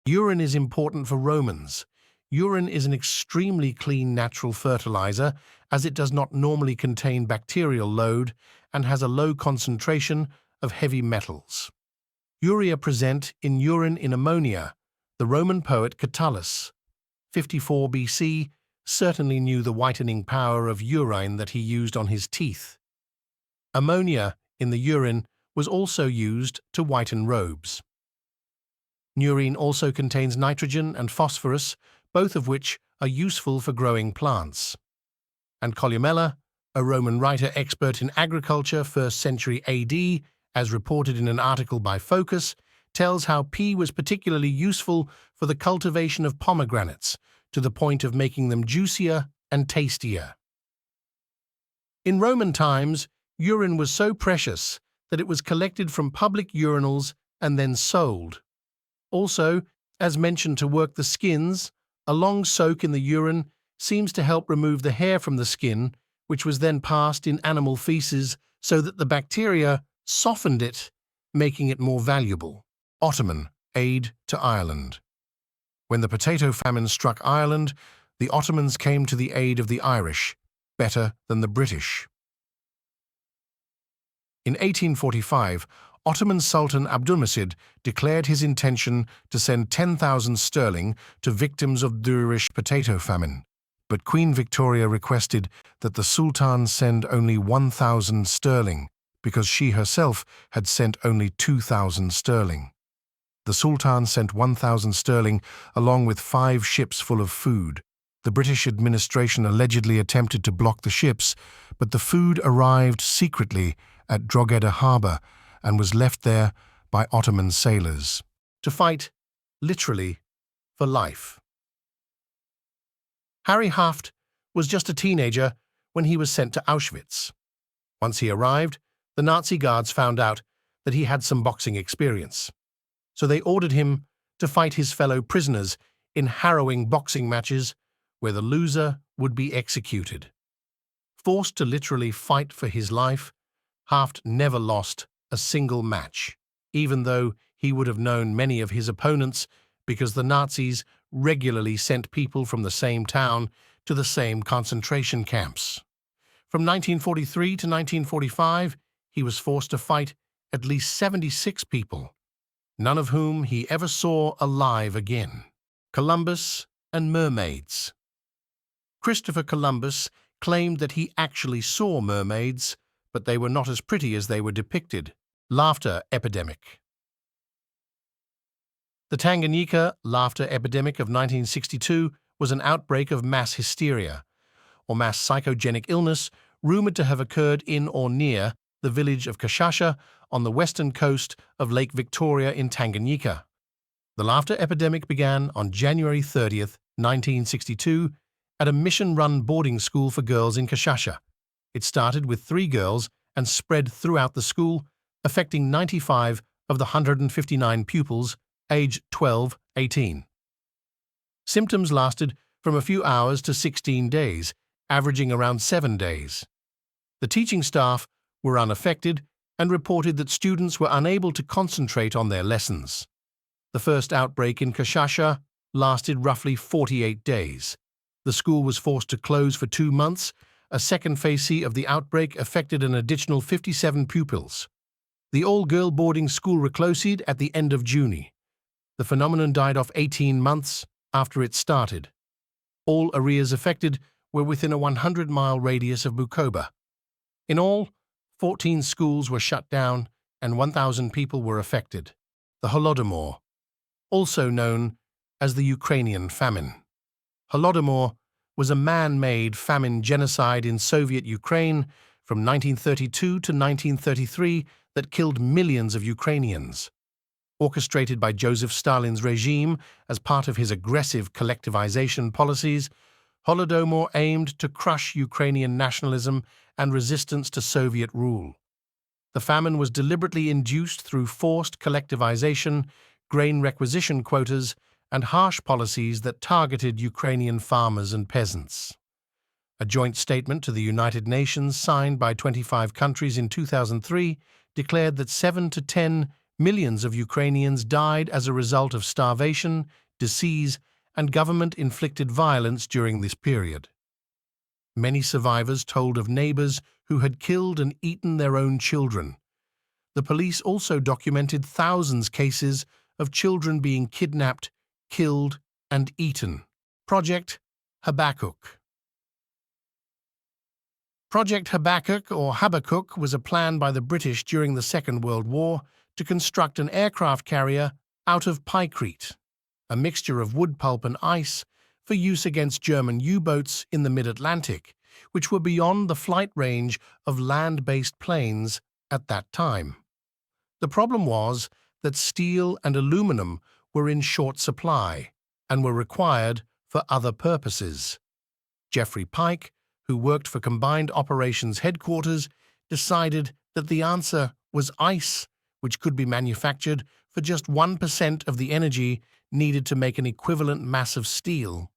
Urine is important for Romans. Urine is an extremely clean natural fertilizer as it does not normally contain bacterial load and has a low concentration of heavy metals. Urea present in urine in ammonia. The Roman poet Catullus, 54 BC, certainly knew the whitening power of urine that he used on his teeth. Ammonia in the urine was also used to whiten robes. Urine also contains nitrogen and phosphorus, both of which are useful for growing plants. And Columella, a Roman writer expert in agriculture 1st century AD, as reported in an article by Focus, tells how pee was particularly useful for the cultivation of pomegranates, to the point of making them juicier and tastier. In Roman times, urine was so precious that it was collected from public urinals and then sold. Also, as mentioned to work the skins, a long soak in the urine seems to help remove the hair from the skin, which was then passed in animal feces so that the bacteria softened it, making it more valuable. Ottoman aid to Ireland. When the potato famine struck Ireland, the Ottomans came to the aid of the Irish, better than the British. In 1845, Ottoman Sultan Abdulmecid declared his intention to send 10,000 sterling to victims of the Irish potato famine, but Queen Victoria requested that the Sultan send only 1,000 sterling because she herself had sent only 2,000 sterling. The Sultan sent 1,000 sterling along with 5 ships full of food. The British administration allegedly attempted to block the ships, but the food arrived secretly at Drogheda Harbour and was left there by Ottoman sailors to fight, literally, for life. Harry Haft was just a teenager when he was sent to Auschwitz. Once he arrived, the Nazi guards found out that he had some boxing experience, so they ordered him to fight his fellow prisoners in harrowing boxing matches where the loser would be executed. Forced to literally fight for his life, Haft never lost a single match, even though he would have known many of his opponents because the Nazis regularly sent people from the same town to the same concentration camps. From 1943 to 1945, he was forced to fight at least 76 people, none of whom he ever saw alive again. Columbus and mermaids. Christopher Columbus claimed that he actually saw mermaids, but they were not as pretty as they were depicted. Laughter epidemic. The Tanganyika laughter epidemic of 1962 was an outbreak of mass hysteria, or mass psychogenic illness, rumored to have occurred in or near the village of Kashasha on the western coast of Lake Victoria in Tanganyika. The laughter epidemic began on January 30th, 1962, at a mission-run boarding school for girls in Kashasha. It started with 3 girls and spread throughout the school, affecting 95 of the 159 pupils aged 12-18. Symptoms lasted from a few hours to 16 days, averaging around 7 days. The teaching staff were unaffected and reported that students were unable to concentrate on their lessons. The first outbreak in Kashasha lasted roughly 48 days. The school was forced to close for 2 months. A second phase of the outbreak affected an additional 57 pupils. The all-girl boarding school reclosed at the end of June. The phenomenon died off 18 months after it started. All areas affected were within a 100-mile radius of Bukoba. In all, 14 schools were shut down and 1,000 people were affected. The Holodomor, also known as the Ukrainian famine. Holodomor was a man-made famine genocide in Soviet Ukraine from 1932 to 1933 that killed millions of Ukrainians. Orchestrated by Joseph Stalin's regime as part of his aggressive collectivization policies, Holodomor aimed to crush Ukrainian nationalism and resistance to Soviet rule. The famine was deliberately induced through forced collectivization, grain requisition quotas, and harsh policies that targeted Ukrainian farmers and peasants. A joint statement to the United Nations signed by 25 countries in 2003 declared that 7 to 10 Millions of Ukrainians died as a result of starvation, disease, and government-inflicted violence during this period. Many survivors told of neighbors who had killed and eaten their own children. The police also documented thousands of cases of children being kidnapped, killed, and eaten. Project Habakkuk. Project Habakkuk, or Habakkuk, was a plan by the British during the Second World War to construct an aircraft carrier out of pykrete, a mixture of wood pulp and ice, for use against German U-boats in the mid-Atlantic, which were beyond the flight range of land-based planes at that time. The problem was that steel and aluminum were in short supply and were required for other purposes. Geoffrey Pike, who worked for Combined Operations Headquarters, decided that the answer was ice, which could be manufactured for just 1% of the energy needed to make an equivalent mass of steel.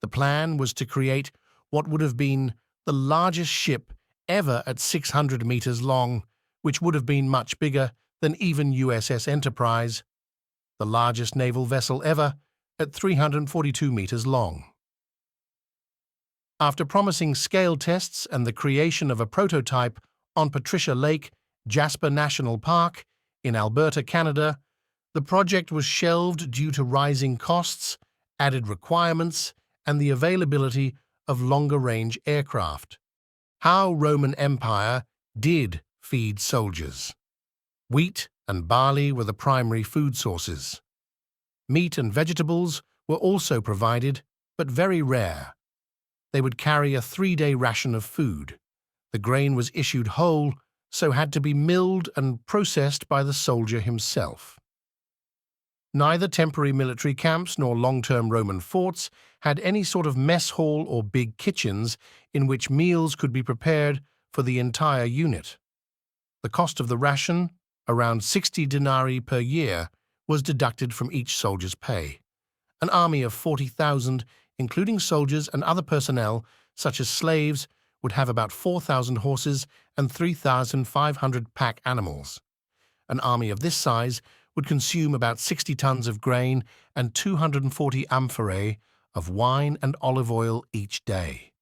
The plan was to create what would have been the largest ship ever at 600 meters long, which would have been much bigger than even USS Enterprise, the largest naval vessel ever at 342 meters long. After promising scale tests and the creation of a prototype on Patricia Lake, Jasper National Park in Alberta, Canada, the project was shelved due to rising costs, added requirements, and the availability of longer-range aircraft. How Roman Empire did feed soldiers. Wheat and barley were the primary food sources. Meat and vegetables were also provided, but very rare. They would carry a 3-day ration of food. The grain was issued whole, so had to be milled and processed by the soldier himself. Neither temporary military camps nor long-term Roman forts had any sort of mess hall or big kitchens in which meals could be prepared for the entire unit. The cost of the ration, around 60 denarii per year, was deducted from each soldier's pay. An army of 40,000, including soldiers and other personnel, such as slaves, would have about 4,000 horses and 3,500 pack animals. An army of this size would consume about 60 tons of grain and 240 amphorae of wine and olive oil each day.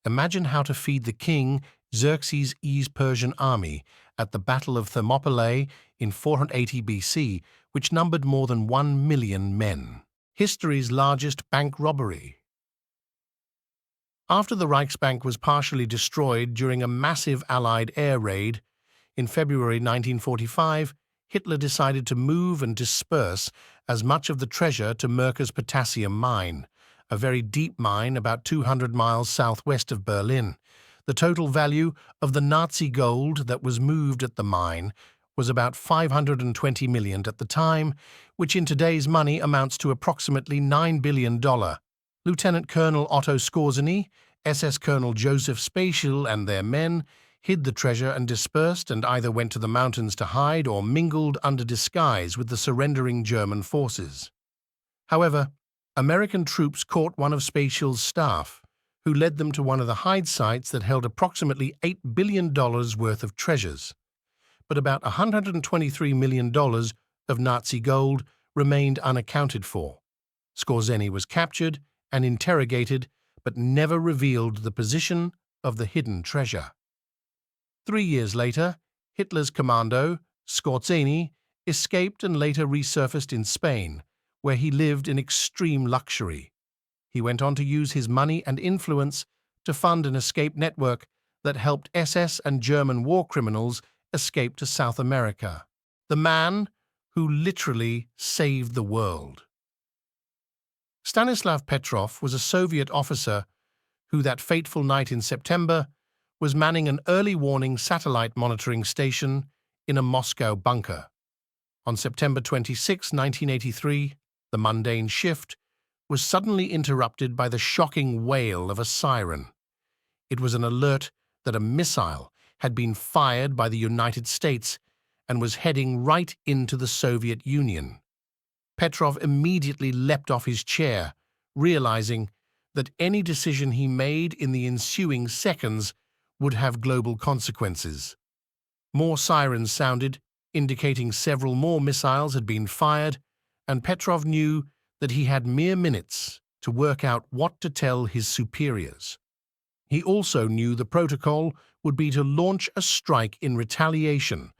Imagine how to feed the king Xerxes' Persian army at the Battle of Thermopylae in 480 BC, which numbered more than 1 million men. History's largest bank robbery. After the Reichsbank was partially destroyed during a massive Allied air raid, in February 1945, Hitler decided to move and disperse as much of the treasure to Merker's potassium mine, a very deep mine about 200 miles southwest of Berlin. The total value of the Nazi gold that was moved at the mine was about $520 million at the time, which in today's money amounts to approximately $9 billion. Lieutenant Colonel Otto Skorzeny, SS Colonel Joseph Spatiel and their men hid the treasure and dispersed and either went to the mountains to hide or mingled under disguise with the surrendering German forces. However, American troops caught one of Spatiel's staff, who led them to one of the hide sites that held approximately $8 billion worth of treasures. But about $123 million of Nazi gold remained unaccounted for. Skorzeny was captured and interrogated, but never revealed the position of the hidden treasure. 3 years later, Hitler's commando, Skorzeny, escaped and later resurfaced in Spain, where he lived in extreme luxury. He went on to use his money and influence to fund an escape network that helped SS and German war criminals escape to South America. The man who literally saved the world. Stanislav Petrov was a Soviet officer who, that fateful night in September, was manning an early warning satellite monitoring station in a Moscow bunker. On September 26, 1983, the mundane shift was suddenly interrupted by the shocking wail of a siren. It was an alert that a missile had been fired by the United States and was heading right into the Soviet Union. Petrov immediately leapt off his chair, realizing that any decision he made in the ensuing seconds would have global consequences. More sirens sounded, indicating several more missiles had been fired, and Petrov knew that he had mere minutes to work out what to tell his superiors. He also knew the protocol would be to launch a strike in retaliation,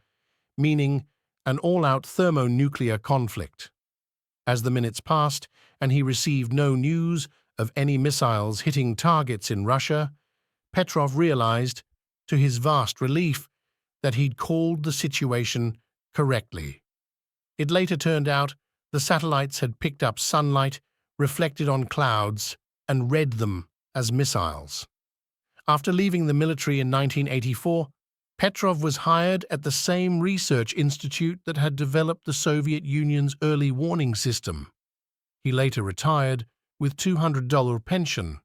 meaning an all-out thermonuclear conflict. As the minutes passed and he received no news of any missiles hitting targets in Russia, Petrov realized, to his vast relief, that he'd called the situation correctly. It later turned out the satellites had picked up sunlight reflected on clouds and read them as missiles. After leaving the military in 1984, Petrov was hired at the same research institute that had developed the Soviet Union's early warning system. He later retired with $200 pension